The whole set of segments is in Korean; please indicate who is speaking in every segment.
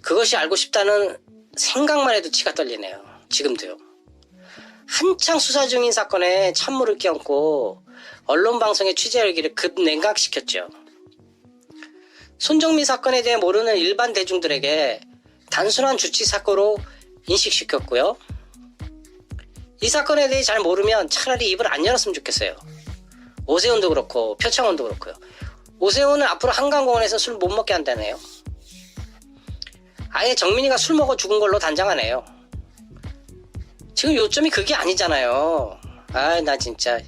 Speaker 1: 그것이 알고 싶다는 생각만 해도 치가 떨리네요. 지금도요. 한창 수사 중인 사건에 찬물을 끼얹고 언론방송의 취재 열기를 급냉각시켰죠. 손정민 사건에 대해 모르는 일반 대중들에게 단순한 주치 사건으로 인식시켰고요. 이 사건에 대해 잘 모르면 차라리 입을 안 열었으면 좋겠어요. 오세훈도 그렇고 표창원도 그렇고요. 오세훈은 앞으로 한강공원에서 술 못 먹게 한다네요. 아예 정민이가 술 먹어 죽은 걸로 단정하네요. 지금 요점이 그게 아니잖아요. 나 진짜.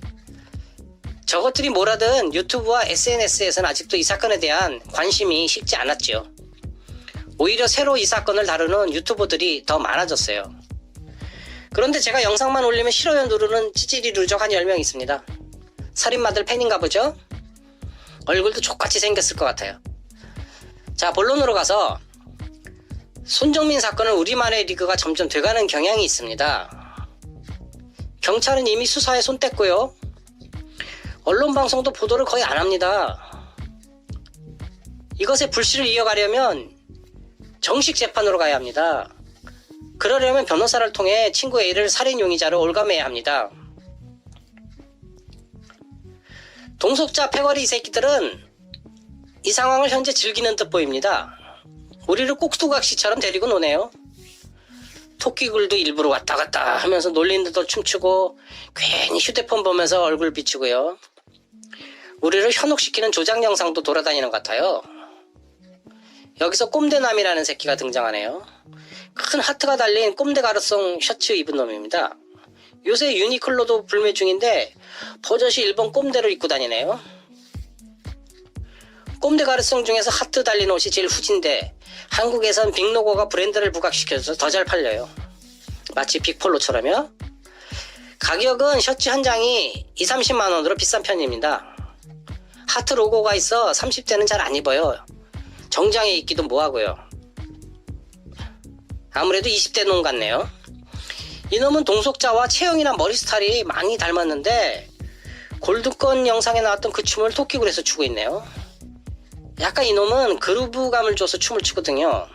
Speaker 1: 저것들이 뭐라든 유튜브와 SNS에서는 아직도 이 사건에 대한 관심이 식지 않았죠. 오히려 새로 이 사건을 다루는 유튜버들이 더 많아졌어요. 그런데 제가 영상만 올리면 싫어요 누르는 찌질이 루적 한 10명 있습니다. 살인마들 팬인가 보죠? 얼굴도 족같이 생겼을 것 같아요. 자, 본론으로 가서 손정민 사건은 우리만의 리그가 점점 돼가는 경향이 있습니다. 경찰은 이미 수사에 손 뗐고요. 언론방송도 보도를 거의 안 합니다. 이것의 불씨를 이어가려면 정식 재판으로 가야 합니다. 그러려면 변호사를 통해 친구 A를 살인 용의자로 올감해야 합니다. 동석자 패거리 이 새끼들은 이 상황을 현재 즐기는 듯 보입니다. 우리를 꼭두각시처럼 데리고 노네요. 토끼굴도 일부러 왔다 갔다 하면서 놀린 듯도 춤추고 괜히 휴대폰 보면서 얼굴 비추고요. 우리를 현혹시키는 조작 영상도 돌아다니는 것 같아요. 여기서 꼼대남이라는 새끼가 등장하네요. 큰 하트가 달린 꼼대 가르송 셔츠 입은 놈입니다. 요새 유니클로도 불매 중인데 버젓이 일본 꼼대를 입고 다니네요. 꼼대 가르송 중에서 하트 달린 옷이 제일 후진데 한국에선 빅로고가 브랜드를 부각시켜서 더 잘 팔려요. 마치 빅폴로처럼요. 가격은 셔츠 한 장이 20-30만 원으로 비싼 편입니다. 하트 로고가 있어 30대는 잘 안 입어요. 정장에 입기도 뭐하고요. 아무래도 20대 놈 같네요. 이놈은 동석자와 체형이나 머리 스타일이 많이 닮았는데 골드건 영상에 나왔던 그 춤을 토끼굴에서 추고 있네요. 약간 이놈은 그루브감을 줘서 춤을 추거든요.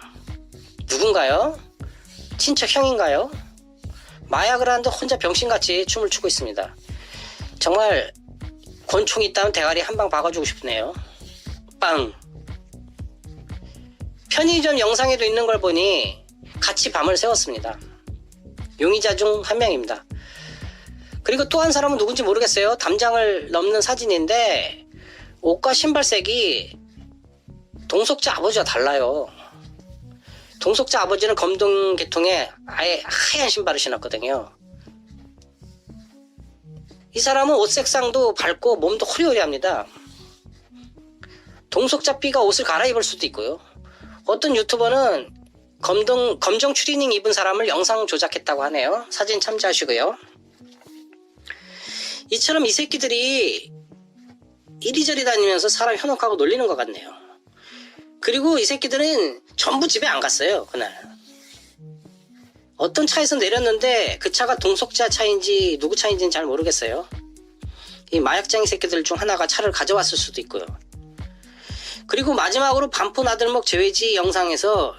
Speaker 1: 누군가요? 친척 형인가요? 마약을 하는데 혼자 병신같이 춤을 추고 있습니다. 정말 권총이 있다면 대가리 한 방 박아주고 싶네요. 빵. 편의점 영상에도 있는 걸 보니 같이 밤을 새웠습니다. 용의자 중 한 명입니다. 그리고 또 한 사람은 누군지 모르겠어요. 담장을 넘는 사진인데 옷과 신발색이 동석자 아버지와 달라요. 동석자 아버지는 검정 계통에 아예 하얀 신발을 신었거든요. 이 사람은 옷 색상도 밝고 몸도 호리호리합니다. 동석자 B가 옷을 갈아입을 수도 있고요. 어떤 유튜버는 검정 추리닝 입은 사람을 영상 조작했다고 하네요. 사진 참조하시고요. 이처럼 이 새끼들이 이리저리 다니면서 사람 현혹하고 놀리는 것 같네요. 그리고 이 새끼들은 전부 집에 안 갔어요. 그날 어떤 차에서 내렸는데 그 차가 동석자 차인지 누구 차인지는 잘 모르겠어요. 이 마약쟁이 새끼들 중 하나가 차를 가져왔을 수도 있고요. 그리고 마지막으로 반포 나들목 제외지 영상에서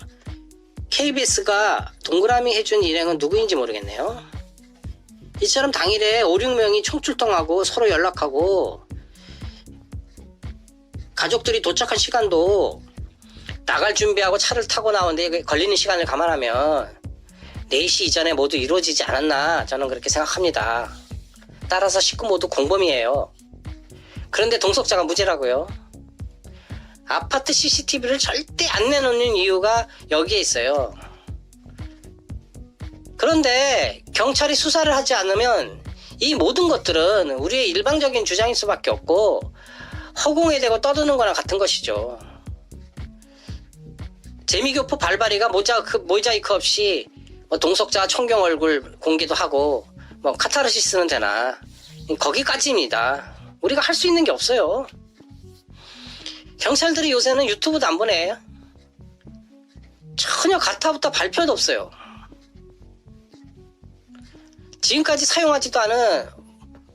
Speaker 1: KBS가 동그라미 해준 일행은 누구인지 모르겠네요. 이처럼 당일에 5-6명이 총출동하고 서로 연락하고 가족들이 도착한 시간도 나갈 준비하고 차를 타고 나오는데 걸리는 시간을 감안하면 4시 이전에 모두 이루어지지 않았나 저는 그렇게 생각합니다. 따라서 식구 모두 공범이에요. 그런데 동석자가 무죄라고요. 아파트 CCTV를 절대 안 내놓는 이유가 여기에 있어요. 그런데 경찰이 수사를 하지 않으면 이 모든 것들은 우리의 일방적인 주장일 수밖에 없고 허공에 대고 떠드는 거나 같은 것이죠. 재미교포 발바리가 모자이크 없이 동석자가 총경 얼굴 공개도 하고 카타르시스는 되나 거기까지입니다. 우리가 할 수 있는 게 없어요. 경찰들이 요새는 유튜브도 안 보내. 전혀 가타부터 발표도 없어요. 지금까지 사용하지도 않은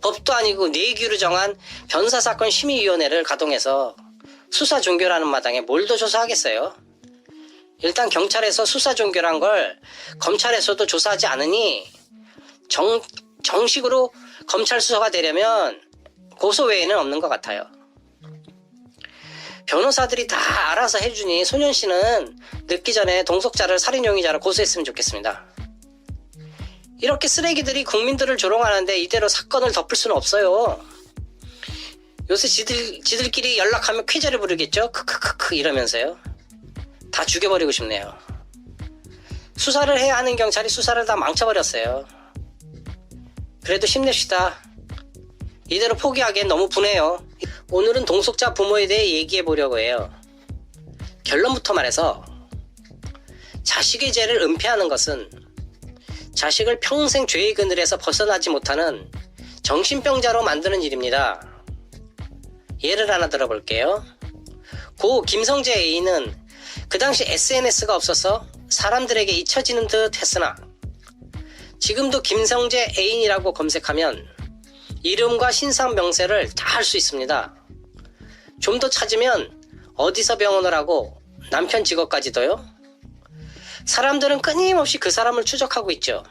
Speaker 1: 법도 아니고 내규로 정한 변사사건 심의위원회를 가동해서 수사 종결하는 마당에 뭘 더 조사하겠어요. 일단 경찰에서 수사 종결한 걸 검찰에서도 조사하지 않으니 정식으로 검찰 수사가 되려면 고소 외에는 없는 것 같아요. 변호사들이 다 알아서 해주니 소년 씨는 늦기 전에 동석자를 살인 용의자로 고소했으면 좋겠습니다. 이렇게 쓰레기들이 국민들을 조롱하는데 이대로 사건을 덮을 수는 없어요. 요새 지들끼리 연락하면 쾌재를 부르겠죠? 크크크크 이러면서요. 다 죽여버리고 싶네요. 수사를 해야 하는 경찰이 수사를 다 망쳐버렸어요. 그래도 힘냅시다. 이대로 포기하기엔 너무 분해요. 오늘은 동석자 부모에 대해 얘기해 보려고 해요. 결론부터 말해서 자식의 죄를 은폐하는 것은 자식을 평생 죄의 그늘에서 벗어나지 못하는 정신병자로 만드는 일입니다. 예를 하나 들어볼게요. 고 김성재 A는 그 당시 SNS가 없어서 사람들에게 잊혀지는 듯 했으나 지금도 김성재 애인이라고 검색하면 이름과 신상 명세를 다 할 수 있습니다. 좀 더 찾으면 어디서 병원을 하고 남편 직업까지도요. 사람들은 끊임없이 그 사람을 추적하고 있죠.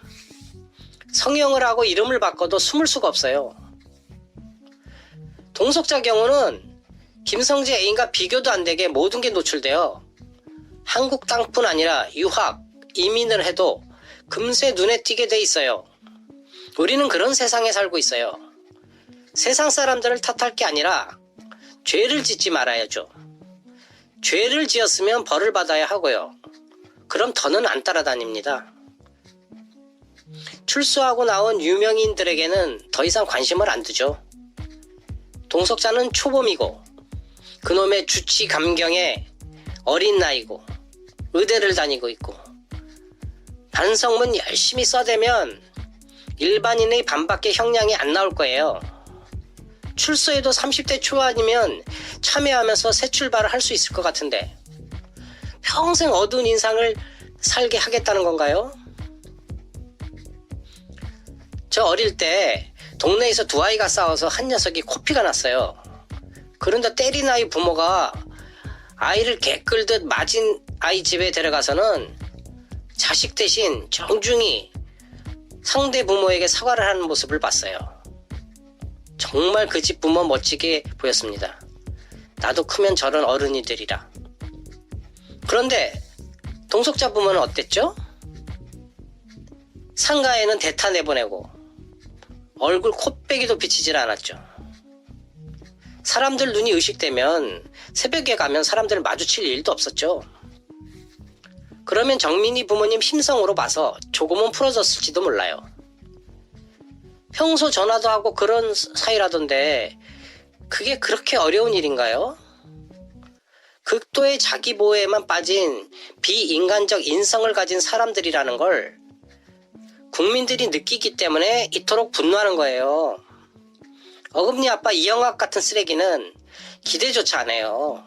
Speaker 1: 성형을 하고 이름을 바꿔도 숨을 수가 없어요. 동석자 경우는 김성재 애인과 비교도 안 되게 모든 게 노출되어 한국 땅뿐 아니라 유학, 이민을 해도 금세 눈에 띄게 돼 있어요. 우리는 그런 세상에 살고 있어요. 세상 사람들을 탓할 게 아니라 죄를 짓지 말아야죠. 죄를 지었으면 벌을 받아야 하고요. 그럼 더는 안 따라다닙니다. 출소하고 나온 유명인들에게는 더 이상 관심을 안 두죠. 동석자는 초범이고 그놈의 주치 감경에 어린 나이고 의대를 다니고 있고 반성문 열심히 써대면 일반인의 반밖에 형량이 안 나올 거예요. 출소해도 30대 초반이면 참여하면서 새 출발을 할 수 있을 것 같은데 평생 어두운 인상을 살게 하겠다는 건가요? 저 어릴 때 동네에서 두 아이가 싸워서 한 녀석이 코피가 났어요. 그런데 때린 아이 부모가 아이를 개 끌듯 맞은 아이 집에 데려가서는 자식 대신 정중히 상대 부모에게 사과를 하는 모습을 봤어요. 정말 그 집 부모 멋지게 보였습니다. 나도 크면 저런 어른이 되리라. 그런데 동석자 부모는 어땠죠? 상가에는 대타 내보내고 얼굴 코빼기도 비치질 않았죠. 사람들 눈이 의식되면 새벽에 가면 사람들 마주칠 일도 없었죠. 그러면 정민이 부모님 심성으로 봐서 조금은 풀어졌을지도 몰라요. 평소 전화도 하고 그런 사이라던데 그게 그렇게 어려운 일인가요? 극도의 자기 보호에만 빠진 비인간적 인성을 가진 사람들이라는 걸 국민들이 느끼기 때문에 이토록 분노하는 거예요. 어금니 아빠 이영학 같은 쓰레기는 기대조차 안 해요.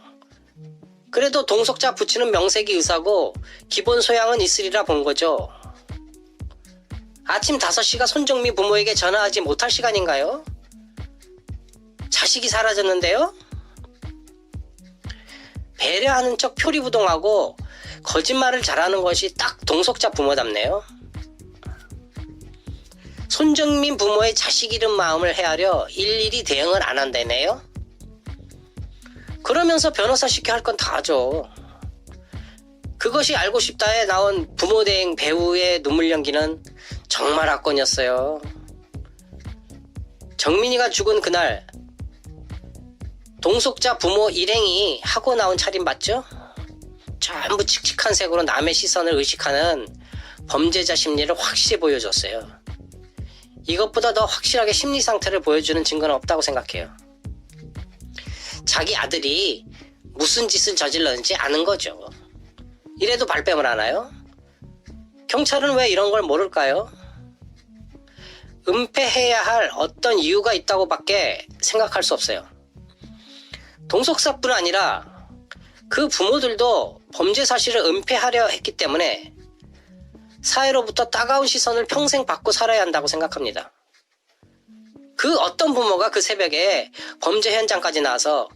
Speaker 1: 그래도 동석자 붙이는 명색이 의사고 기본 소양은 있으리라 본 거죠. 아침 5시가 손정미 부모에게 전화하지 못할 시간인가요? 자식이 사라졌는데요? 배려하는 척 표리부동하고 거짓말을 잘하는 것이 딱 동석자 부모답네요. 손정민 부모의 자식 잃은 마음을 헤아려 일일이 대응을 안 한다네요. 그러면서 변호사 시켜 할 건 다 하죠. 그것이 알고 싶다에 나온 부모 대행 배우의 눈물 연기는 정말 압권이었어요. 정민이가 죽은 그날 동석자 부모 일행이 하고 나온 차림 봤죠? 전부 칙칙한 색으로 남의 시선을 의식하는 범죄자 심리를 확실히 보여줬어요. 이것보다 더 확실하게 심리 상태를 보여주는 증거는 없다고 생각해요. 자기 아들이 무슨 짓을 저질렀는지 아는 거죠. 이래도 발뺌을 하나요? 경찰은 왜 이런 걸 모를까요? 은폐해야 할 어떤 이유가 있다고 밖에 생각할 수 없어요. 동석사뿐 아니라 그 부모들도 범죄 사실을 은폐하려 했기 때문에 사회로부터 따가운 시선을 평생 받고 살아야 한다고 생각합니다. 그 어떤 부모가 그 새벽에 범죄 현장까지 나와서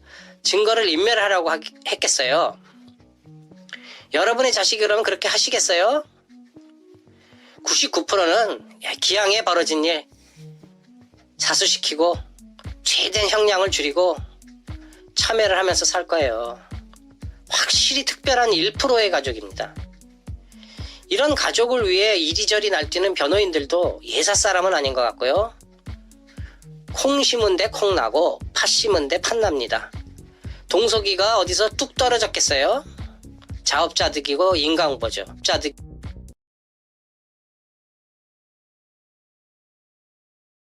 Speaker 1: 증거를 인멸하려고 했겠어요. 여러분의 자식이 그러면 그렇게 하시겠어요? 99%는 기왕에 벌어진 일 사수시키고 최대한 형량을 줄이고 참여를 하면서 살 거예요. 확실히 특별한 1%의 가족입니다. 이런 가족을 위해 이리저리 날뛰는 변호인들도 예사 사람은 아닌 것 같고요. 콩 심은 데 콩 나고 팥 심은 데 팥 납니다. 동석이가 어디서 뚝 떨어졌겠어요? 자업자득이고 인간후보죠. 자득